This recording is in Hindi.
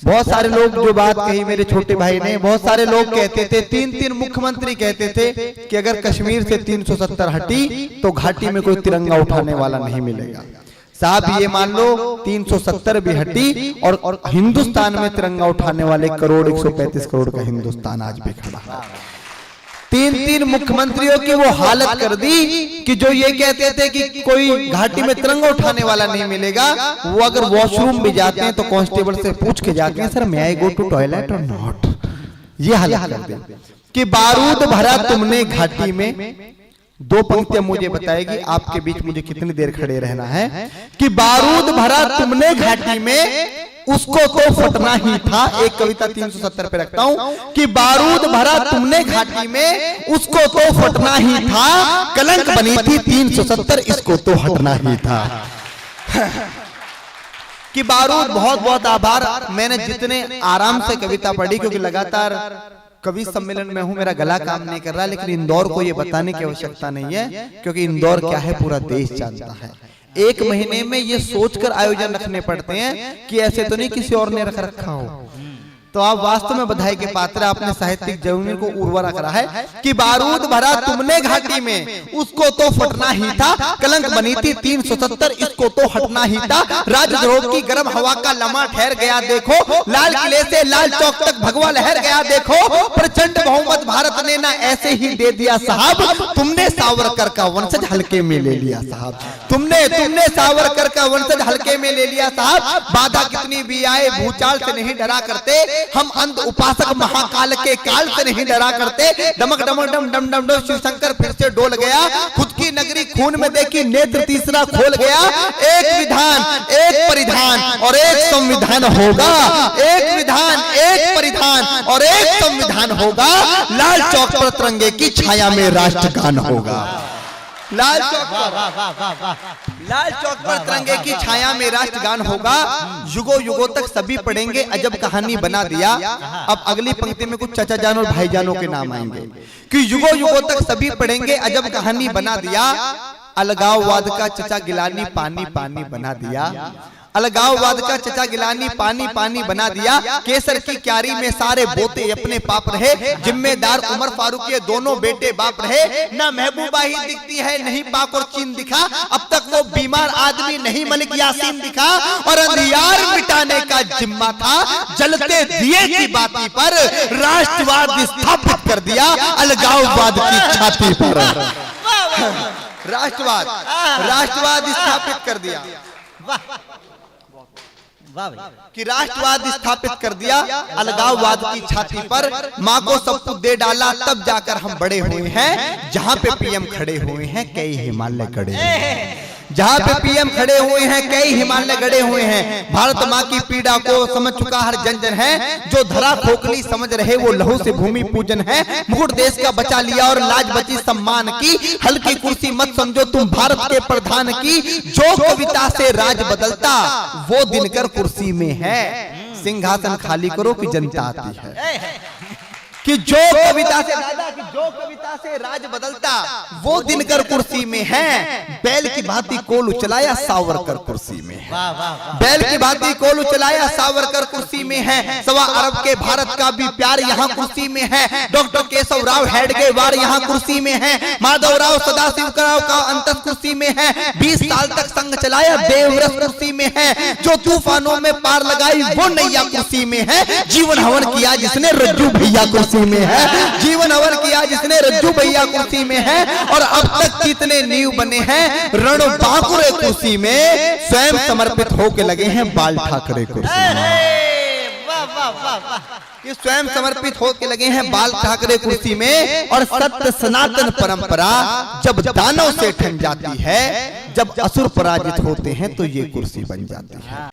बहुत सारे लोग जो बात कही मेरे छोटे भाई ने, बहुत सारे लोग कहते थे, तीन मुख्यमंत्री कहते थे कि अगर कश्मीर से 370 हटी तो घाटी में कोई तिरंगा उठाने वाला नहीं मिलेगा। साहब ये मान लो 370 भी हटी और हिंदुस्तान में तिरंगा उठाने वाले 135 करोड़ का हिंदुस्तान आज भी खड़ा है। तीन मुख्यमंत्रियों की वो हालत कर दी कि जो ये कहते थे कि कोई घाटी में तिरंगा उठाने वाला नहीं मिलेगा, वो अगर वॉशरूम भी जाते हैं तो कांस्टेबल से पूछ के जाते हैं, sir may I go to toilet or not. ये हालत कर दे कि बारूद भरा तुमने घाटी में। दो पंक्तियां मुझे बताएगी, आपके बीच मुझे कितनी देर खड़े रहना है। कि बारूद भरा तुमने घाटी में, उसको तो फटना ही था। एक कविता 370 पे रखता हूं कि बारूद भरा तुमने घाटी में, उसको तो फटना ही था। कलंक बनी थी 370, इसको तो हटना ही था। कि बारूद, बहुत बहुत आभार। मैंने जितने आराम से कविता पढ़ी, क्योंकि लगातार कवि सम्मेलन में हूं, मेरा गला काम नहीं कर रहा, लेकिन इंदौर को ये बताने की आवश्यकता नहीं है, क्योंकि इंदौर क्या है पूरा देश जानता है। एक महीने में ये सोचकर आयोजन रखने पड़ते हैं कि ऐसे तो नहीं किसी और ने रखा हो। तो आप वास्तव में बधाई के पात्र, आपने साहित्यिक जमीन को उर्वरा करा है। कि बारूद भरा तुमने घाटी में, उसको तो फटना ही था। कलंक बनी थी 370, इसको तो हटना ही था। राजद्रोह की गर्म हवा का लम्हा ठहर गया देखो, लाल किले से लाल चौक तक भगवा लहर गया देखो। प्रचंड बहुमत भारत ने ना ऐसे ही दे दिया साहब, तुमने सावरकर का वंशज हल्के में ले लिया साहब। तुमने सावरकर का वंशज हल्के में ले लिया साहब। बाधा कितनी भी आए भूचाल से नहीं डरा करते, हम अंध उपासक महाकाल के काल से नहीं डरा करते। डमक डमक डम डम डम डम शिव शंकर फिर से डोल गया। खुद की नगरी खून में देखी, नेत्र तीसरा खोल गया। एक विधान, एक परिधान और एक संविधान होगा। एक विधान, एक परिधान और एक संविधान होगा। लाल चौक पर तिरंगे की छाया में राष्ट्रगान होगा। लाल चौक पर तिरंगे की छाया में राष्ट्रगान होगा। युगों युगों तक सभी पढ़ेंगे, अजब कहानी बना दिया। अब अगली पंक्ति में कुछ चाचा जान और भाई जानों के नाम आएंगे कि युगों युगों तक सभी पढ़ेंगे, अजब कहानी बना दिया। अलगाववाद का चचा गिलानी पानी पानी बना दिया। अलगाववाद का चचा गिलानी पानी पानी बना दिया। केसर की क्यारी में सारे बोते अपने पाप रहे। जिम्मेदार उमर फारूक ये दोनों बेटे बाप रहे। ना महबूबा ही दिखती है, नहीं पाक और चीन दिखा। अब तक वो बीमार आदमी नहीं मलिक यासीन दिखा। और अंधियार मिटाने का जिम्मा था, जलते दिए की बाती पर राष्ट्रवाद स्थापित कर दिया अलगाववाद की छाती पर। राष्ट्रवाद स्थापित कर दिया कि राष्ट्रवाद स्थापित कर दिया अलगाववाद की छाती पर। माँ को सब कुछ दे डाला, तब जाकर हम बड़े हुए हैं। जहाँ पे पीएम खड़े हुए हैं कई हिमालय गड़े हुए हैं। जहाँ पे पीएम खड़े हुए हैं कई हिमालय गड़े हुए हैं। भारत माँ की पीड़ा को समझ चुका हर जन जन है। जो धरा खोखली समझ रहे वो लहू से भूमि पूजन है। मुकुट देश का बचा लिया और लाज बची सम्मान की। हल्की कुर्सी मत समझो तुम भारत के प्रधान की। जो कविता से राज बदलता वो दिनकर कुर्सी में है। सिंहासन खाली करो कि जनता आती है। कि जो कविता से राज बदलता वो दिनकर कुर्सी में है। बैल की भांति कोल उचलाया सावरकर कुर्सी में है। बैल की भांति कोल उचलाया सावरकर कुर्सी में है। 1.25 अरब के भारत का भी प्यार यहाँ कुर्सी में है। डॉक्टर केशव राव हेडगेवार यहाँ कुर्सी में है। माधवराव सदाशिव राव का अंतस कुर्सी में है। 20 साल तक संघ चलाया देवव्रत कुर्सी में है। जो तूफानों में पार लगाई वो नैया कुर्सी में है। जीवन हवन किया जिसने रज्जू भैया कुर्सी में है। जीवन हवन किया जिसने रज्जू भैया कुर्सी में है। और अब तक कितने नींव बने हैं रण बांकुरे कुर्सी में। स्वयं समर्पित होके लगे हैं बाल ठाकरे कुर्सी में। कि स्वयं समर्पित होके लगे हैं बाल ठाकरे कुर्सी में। और सत्य सनातन परंपरा जब दानव से ठन जाती है, जब असुर पराजित होते हैं तो ये कुर्सी बन जाती है।